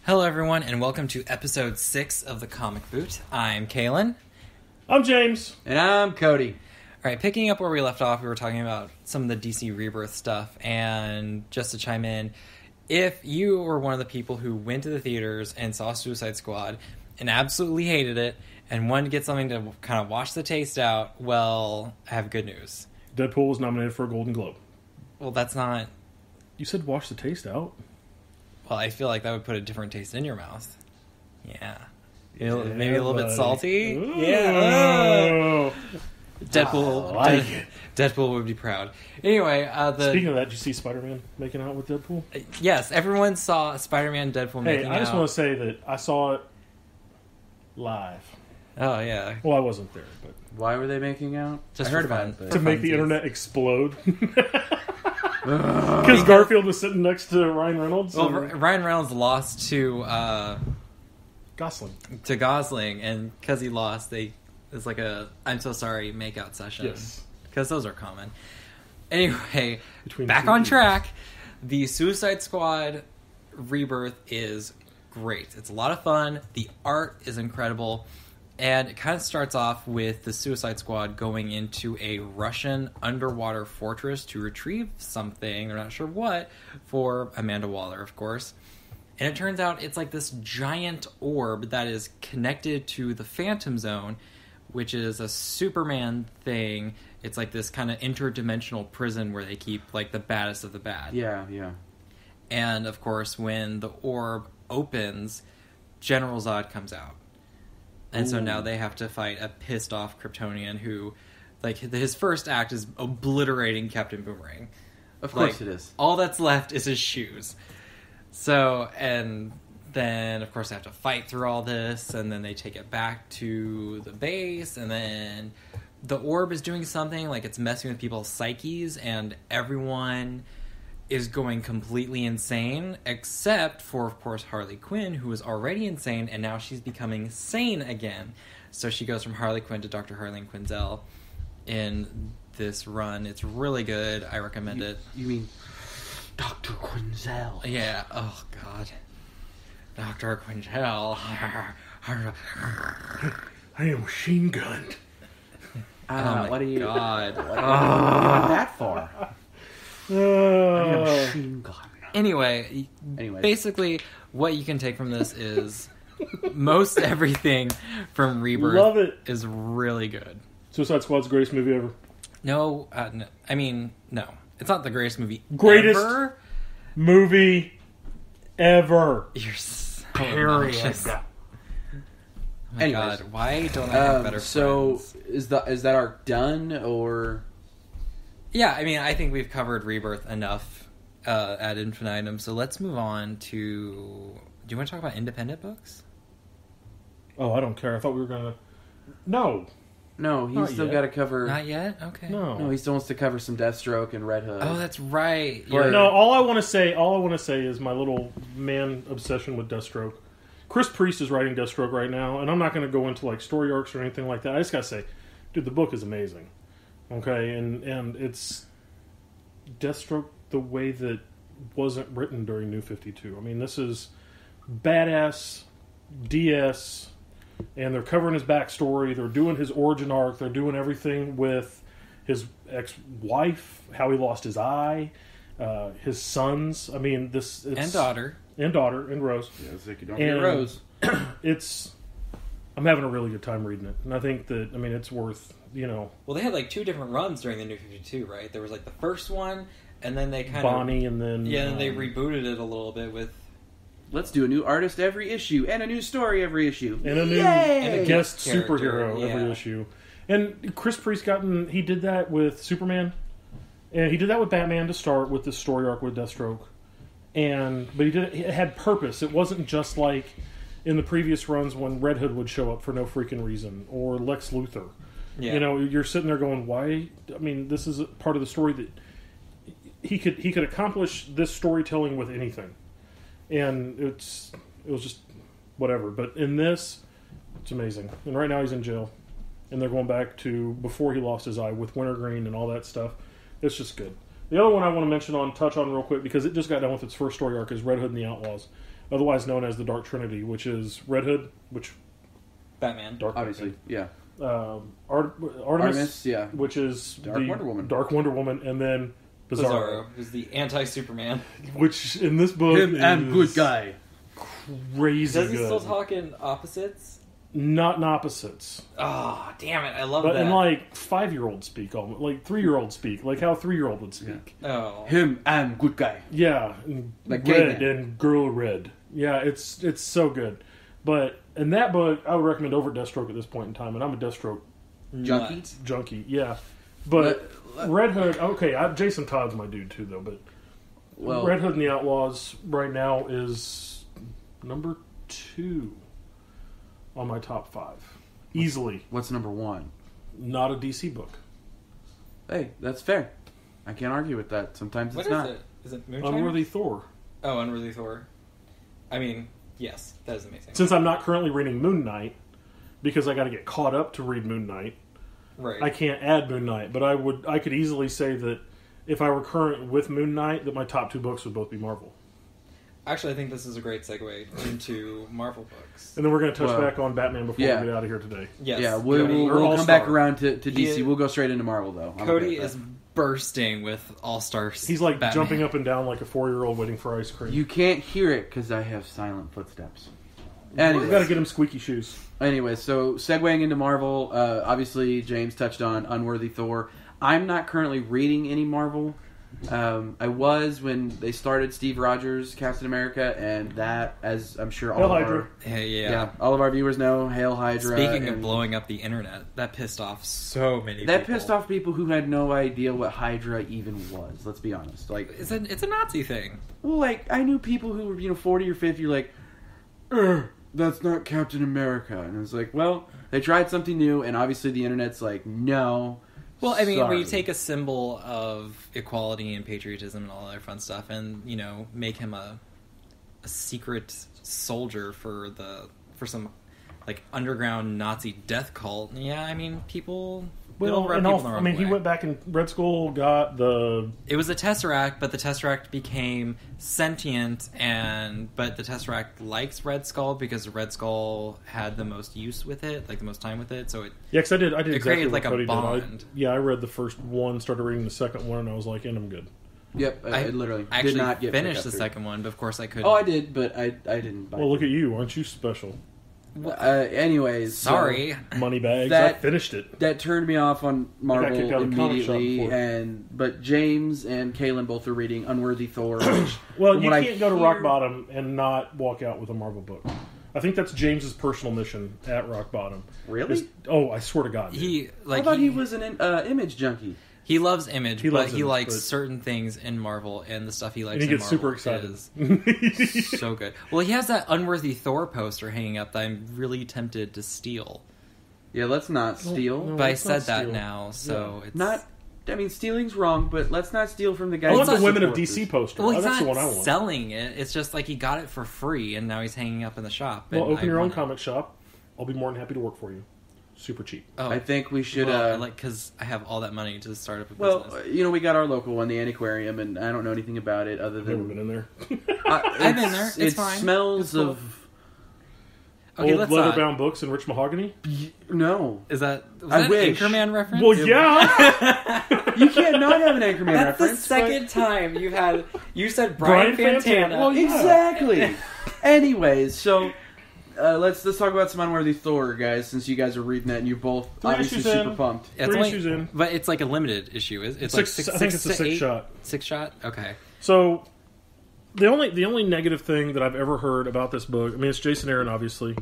Hello, everyone, and welcome to episode 6 of the Comic Boot. I'm Kalen. I'm James. And I'm Cody. All right, picking up where we left off, we were talking about some of the DC Rebirth stuff, and just to chime in, if you were one of the people who went to the theaters and saw Suicide Squad and absolutely hated it and wanted to get something to kind of wash the taste out, well, I have good news. Deadpool was nominated for a Golden Globe. Well, that's not... You said wash the taste out? Well, I feel like that would put a different taste in your mouth. Yeah. Maybe a little bit salty. Ooh. Yeah. Deadpool. Deadpool would be proud. Anyway, Speaking of that, did you see Spider-Man making out with Deadpool? Yes, everyone saw Spider-Man Deadpool making out. Hey, I just want to say that I saw it live. Oh, yeah. Well, I wasn't there, but... Why were they making out? Just I heard for about fun. it. But... To make the internet explode. Because Garfield was sitting next to Ryan Reynolds. Well, Ryan Reynolds lost to Gosling. and because he lost, it's like a I'm so sorry makeout session. Yes. Because those are common. Anyway, Between back two on people. track. The Suicide Squad Rebirth is great. It's a lot of fun. The art is incredible. And it kind of starts off with the Suicide Squad going into a Russian underwater fortress to retrieve something, they're not sure what, for Amanda Waller, of course. And it turns out it's like this giant orb that is connected to the Phantom Zone, which is a Superman thing. It's like this kind of interdimensional prison where they keep like the baddest of the bad. Yeah. And of course, when the orb opens, General Zod comes out. And so now they have to fight a pissed off Kryptonian who, like, his first act is obliterating Captain Boomerang. Of course it is. All that's left is his shoes. So, and then, of course, they have to fight through all this, and then they take it back to the base, and then the orb is doing something, like it's messing with people's psyches, and everyone is going completely insane, except for, of course, Harley Quinn, who was already insane, and now she's becoming sane again. So she goes from Harley Quinn to Dr. Harleen Quinzel in this run. It's really good. I recommend it. You mean Dr. Quinzel? Yeah. Oh, God. Dr. Quinzel. I am machine gunned. Oh, my what do you... God. What that for? Machine gun. Anyway, basically, what you can take from this is most everything from Rebirth Love it. is really good. Suicide Squad's the greatest movie ever. No, I mean, no. It's not the greatest movie Greatest ever. movie ever. You're so Period. obnoxious. Oh my Anyways. God, why don't I have better friends? Is that arc done, or... Yeah, I mean, I think we've covered Rebirth enough ad infinitum, so let's move on to... Do you want to talk about independent books? Oh, I don't care. I thought we were going to... No, No, Not he's still yet. got to cover... Not yet? Okay. No, he still wants to cover some Deathstroke and Red Hood. Oh, that's right. But- No, all I want to say is my little man obsession with Deathstroke. Chris Priest is writing Deathstroke right now, and I'm not going to go into like story arcs or anything like that. I just got to say, dude, the book is amazing. Okay, and it's Deathstroke the way that wasn't written during New 52. I mean, this is badass DS, and they're covering his backstory. They're doing his origin arc. They're doing everything with his ex-wife, how he lost his eye, his sons. I mean, And daughter. and Rose. Yeah, it's like you don't And get Rose. I'm having a really good time reading it, and I think that it's worth Well, they had like 2 different runs during the New 52, right? There was like the first one, and then they kind Bonnie, of... and then and they rebooted it a little bit with... Let's do a new artist every issue, and a new story every issue. and a new Yay! guest Character, superhero every yeah. issue. And Chris Priest he did that with Superman, and he did that with Batman to start with the story arc with Deathstroke. But it had purpose. It wasn't just like in the previous runs when Red Hood would show up for no freaking reason, or Lex Luthor. Yeah. You're sitting there going, why? I mean, this is a part of the story that he could accomplish this storytelling with anything. And it was just whatever. But in this, it's amazing. And right now he's in jail. And they're going back to before he lost his eye with Wintergreen and all that stuff. It's just good. The other one I want to touch on real quick, because it just got done with its first story arc, is Red Hood and the Outlaws. otherwise known as the Dark Trinity, which is Red Hood, Batman. Dark Obviously, yeah. Artemis, yeah. which is Dark Wonder Woman. Dark Wonder Woman, and then Bizarro, who's the anti-Superman. which in this book I'm good guy. Crazy Does he good. still talk in opposites? Not in opposites, Oh, damn it! I love but that. in like 5-year-old speak, almost like 3-year-old speak, like how a 3-year-old would speak. Oh, I'm good guy. Yeah, and Like Red Caveman. and Girl Red. Yeah, it's so good. But in that book, I would recommend over Deathstroke at this point in time, and I'm a Deathstroke Junkie? Nut. junkie. Yeah, but Red Hood. Okay, Jason Todd's my dude too, though. But Well, Red Hood and the Outlaws right now is number 2 on my top 5, easily. what's number 1? Not a DC book. Hey, that's fair. I can't argue with that. Sometimes What it's is not. it? Is it Moonshine? Unworthy Thor. Oh, Unworthy Thor. I mean, yes, that is amazing. Since I'm not currently reading Moon Knight, because I got to get caught up to read Moon Knight, Right. I can't add Moon Knight. But I could easily say that if I were current with Moon Knight, that my top 2 books would both be Marvel. Actually, I think this is a great segue into Marvel books. And then we're going to touch Well, back on Batman before yeah. we get out of here today. Yes. Yeah, we'll All-Star. come back around to He DC. is- We'll go straight into Marvel, though. I'm Cody okay with is bursting with All-Stars. He's like Batman. jumping up and down like a 4-year-old waiting for ice cream. that. You can't hear it because I have silent footsteps. You got to Anyways, get him squeaky shoes. so segueing into Marvel, obviously James touched on Unworthy Thor. I'm not currently reading any Marvel. I was when they started Steve Rogers' Captain America, and that, as I'm sure all Hail of Hydra. our Hey, yeah. all of our viewers know, Hail Hydra. Speaking of and blowing up the internet, that pissed off so many that people. pissed off people who had no idea what Hydra even was. Let's be honest. Like, It's a Nazi thing. well, like I knew people who were 40 or 50, like, that's not Captain America, and it's like, well, they tried something new, and obviously the internet's like, no. Well, I mean, sorry. when you take a symbol of equality and patriotism and all that fun stuff, and make him a secret soldier for some like underground Nazi death cult. Yeah, I mean, people. Well, rub and people the wrong he way. went back and Red Skull got the... It was a Tesseract, but the Tesseract became sentient, but the Tesseract likes Red Skull because Red Skull had the most use with it, like the most time with it, so it... Yeah, because I did exactly created what like a Cody bond. did. I read the first one, started reading the second one, and I was like, and I'm good. Yep, I literally actually did not get finished picked the up through. second one, but of course I couldn't. Oh, I did, but I didn't buy Well, it. look at you. Aren't you special? Anyways, so Sorry. Money bags. That- I finished it. that turned me off on Marvel kicked out of the comic shop immediately, before. but James and Kaylin both are reading Unworthy Thor. Which, Well, from you what I can't go to hear- rock bottom and not walk out with a Marvel book. I think that's James's personal mission at rock bottom. Really? I swear to God. He I thought he was an image junkie. He loves Image, He but loves he Image, likes but- certain things in Marvel, and the stuff he likes and he in gets Marvel super excited. is so good. Well, he has that Unworthy Thor poster hanging up that I'm really tempted to steal. Yeah, let's not steal. no. But I it's said not that steal. now, so it's Not. I mean, stealing's wrong, but let's not steal from the guy. I want who the Women of supports DC us. poster. Well, he's that's not the one I want. selling it. It's just like he got it for free, and now he's hanging up in the shop. Well, and open I your own want it. comic shop. I'll be more than happy to work for you. Super cheap. Oh, I think we should. well, because I have all that money to start up a well, business. we got our local one, the Antiquarium, and I don't know anything about it other I've never than been in there. I've been there. It's it fine. smells It's cool. of Okay, Old let's leather-bound books in rich mahogany. no. Is that I an wish. Anchorman reference? Well, yeah. You can't not have an Anchorman That's reference. the second time you said Brian Brian Fantana. Fantana. Well, yeah. Exactly. Anyways, so let's talk about some Unworthy Thor, guys. Since you guys are reading that, and you're both 3 obviously issues super in. pumped. It's 3 only- issues in. But it's like a limited issue. It's like Six, six, I think it's a to 6-shot. 6-shot? Okay. So the only negative thing that I've ever heard about this book, I mean, it's Jason Aaron, obviously,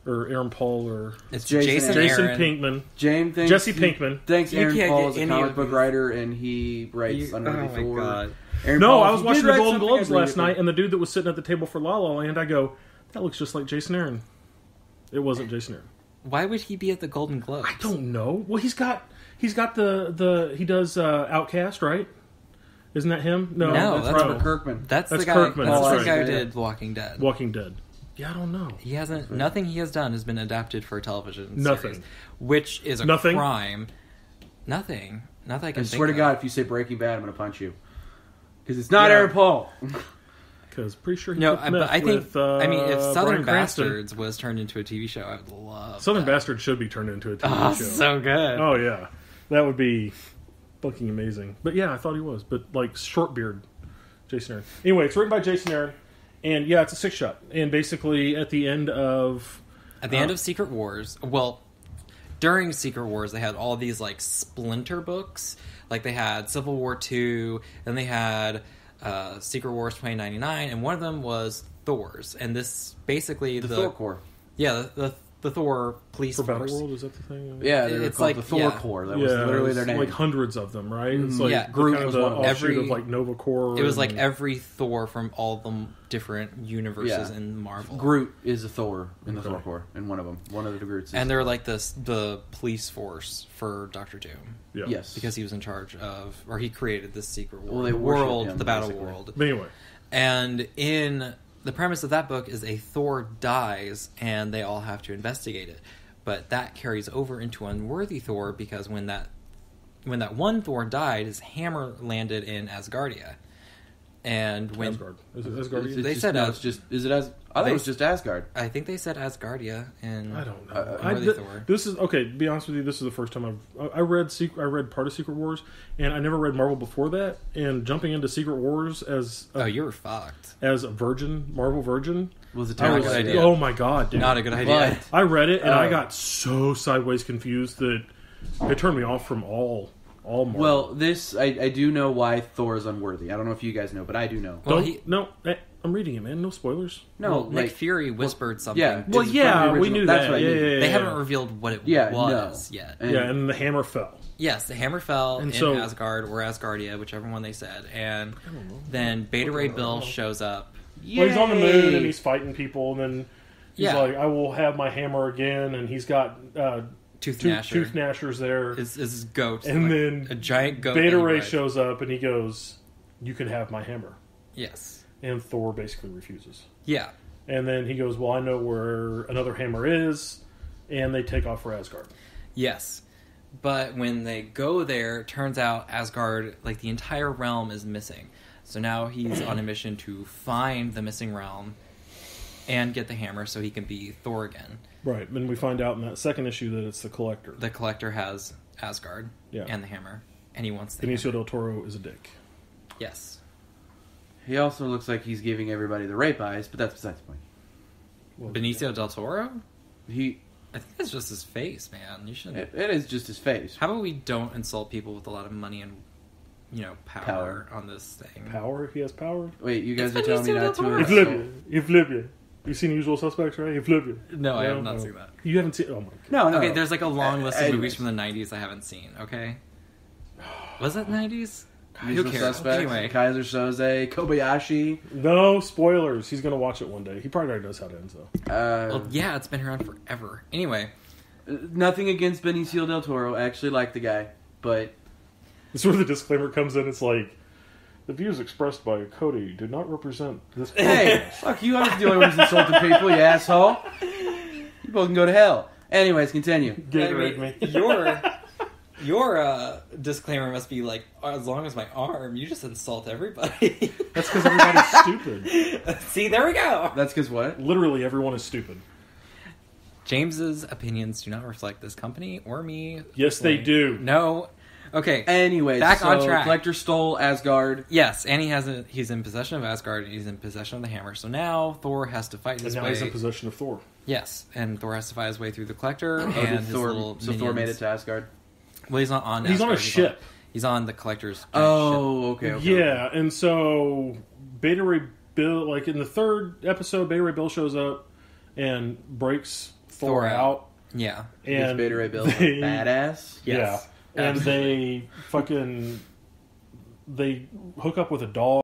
or Aaron Paul, or It's Jason Jason Aaron. Pinkman, James thinks Jesse Pinkman. Thanks, You Aaron can't Paul get is a any comic of book these. writer, and he writes Unworthy oh my Thor. God. Aaron No, Paul, I was if you watching did the write Golden something, Globes I'd read last it. night, and the dude that was sitting at the table for La La Land, I go, that looks just like Jason Aaron. It wasn't Jason Aaron. Why would he be at the Golden Globes? I don't know. Well, he does Outcast, right? Isn't that him? No, No, That's that's Robert Kirkman. That's That's the guy. Kirkman, That's that's the guy right. who did Walking Dead. Walking Dead. Yeah, I don't know. He hasn't. Nothing he has done has been adapted for a television. Nothing. series, which is a Nothing? crime. Nothing. Not that I I can think swear to of. God, if you say Breaking Bad, I'm going to punch you. Because it's not Yeah. Aaron Paul. because pretty sure he No, took but meth I think with, I mean, if Southern Bryan Cranston. Bastards was turned into a TV show, I would love. Southern that. Bastard should be turned into a TV Oh, show. so good. Oh yeah, that would be fucking amazing. But yeah, I thought he was. But like short beard, Jason Aaron. Anyway, it's written by Jason Aaron, and yeah, it's a 6-shot. And basically, at the end of Secret Wars, well, during Secret Wars, they had all these like splinter books. Like they had Civil War II, then they had Secret Wars 2099, and one of them was Thor's. And this basically The Thor Corps. Yeah, the Thor police for force. Battleworld, is that the thing? Yeah, they were It's called like- the Thor yeah. Corps. That was literally their name. Like hundreds of them, right? It's like Yeah. Groot was the one of them. offshoot of like Nova Corps. It was like and- every Thor from all the different universes Yeah. in Marvel. Groot is a Thor in the Okay. Thor Corps, in one of them. One of the Groots. And they're like the police force for Doctor Doom. yeah. Yes. Because he was in charge of, or he created this secret Well, they worship world, him, the battle basically. world. But anyway, And in the premise of that book is a Thor dies and they all have to investigate it. But that carries over into Unworthy Thor because when that one Thor died, his hammer landed in Asgardia. And when Asgard. Is it Asgardia? They said no, it's just. Is it as? I thought it was just Asgard. I think they said Asgardia in I don't know. Unworthy Thor. This is okay. To be honest with you, this is the first time I read part of Secret Wars, and I never read Marvel before that. And jumping into Secret Wars as Oh, you were fucked. as a virgin, Marvel virgin, Was a I terrible was good like, idea. oh my god, dude! Not a good idea. But I read it and I Oh. got so sideways confused that it turned me off from all Marvel. well, this I do know why Thor is unworthy. I don't know if you guys know, but I do know. Well, no, I'm reading it, man. No spoilers. No, Well, like Nick Fury whispered something. yeah. Well, It's from yeah, the we original- knew that's that. what I yeah, mean. yeah, yeah, They yeah. haven't revealed what it Yeah, was no. yet. And- Yeah, and the hammer fell. Yes, the hammer fell And in so- Asgard or Asgardia, whichever one they said. And then Beta Ray Bill shows up. Well, he's on the moon Yay! and he's fighting people, and then he's Yeah. like, "I will have my hammer again," and he's got Tooth Tooth Gnasher Gnashers there. is his goat. And like, then a giant goat. Beta that he Ray rides. shows up and he goes, "You can have my hammer," Yes. and Thor basically refuses. Yeah. And then he goes, "Well, I know where another hammer is," and they take off for Asgard. Yes. But when they go there, it turns out Asgard, like the entire realm is missing. So now he's on a mission to find the missing realm and get the hammer so he can be Thor again. Right. Then we find out in that second issue that it's the Collector. The Collector has Asgard Yeah. and the hammer, and he wants the Benicio hammer. del Toro is a dick. Yes. He also looks like he's giving everybody the rape eyes, but that's besides the point. Well, Benicio del Toro? He I think it's just his face, man. You shouldn't. it is just his face. How about we don't insult people with a lot of money and, power on this thing? Power, if he has power. Wait, you guys It's are telling me Benicio not del to Toro. He insult? flip you. He flip you. You seen Usual Suspects, right? He flip you. No, I have No? not Oh. seen that. You haven't seen? Oh my god. No, no. Okay, there's like a long list of anyways. movies from the 90s I haven't seen, okay? Was it 90s? Who Usual cares? Suspects, Anyway. Kaiser Soze, Kobayashi. No spoilers. He's gonna watch it one day. He probably already knows how it ends though. Well, yeah, it's been around forever. Anyway, Nothing against Benicio del Toro. I actually like the guy, but This is where the disclaimer comes in. It's like the views expressed by Cody do not represent this. hey, podcast. fuck you! I'm the only one who's insulting people, you asshole. You both can go to hell. Anyways, continue. Gatorade me. your disclaimer must be like as long as my arm. You just insult everybody. That's because everybody's stupid. See, there we go. That's because what? Literally everyone is stupid. James's opinions do not reflect this company or me. Yes, they do. No. Okay. Anyways, Back so on track. Collector stole Asgard. Yes, and he's in possession of Asgard, and he's in possession of the hammer. So now Thor has to fight And his now way. he's in possession of Thor. Yes, and Thor has to fight his way through the Collector and Did his Thor, little so Thor made it minions. to Asgard. Well, he's not on. He's on a Asgard, ship. He's on the Collector's. ship. Oh, okay. Yeah, and so Beta Ray Bill, like in the third episode, Beta Ray Bill shows up and breaks Thor Thor out. out. Yeah. And And Beta Ray Bill, they- badass. Yes. Yeah, and Absolutely. they hook up with a dog.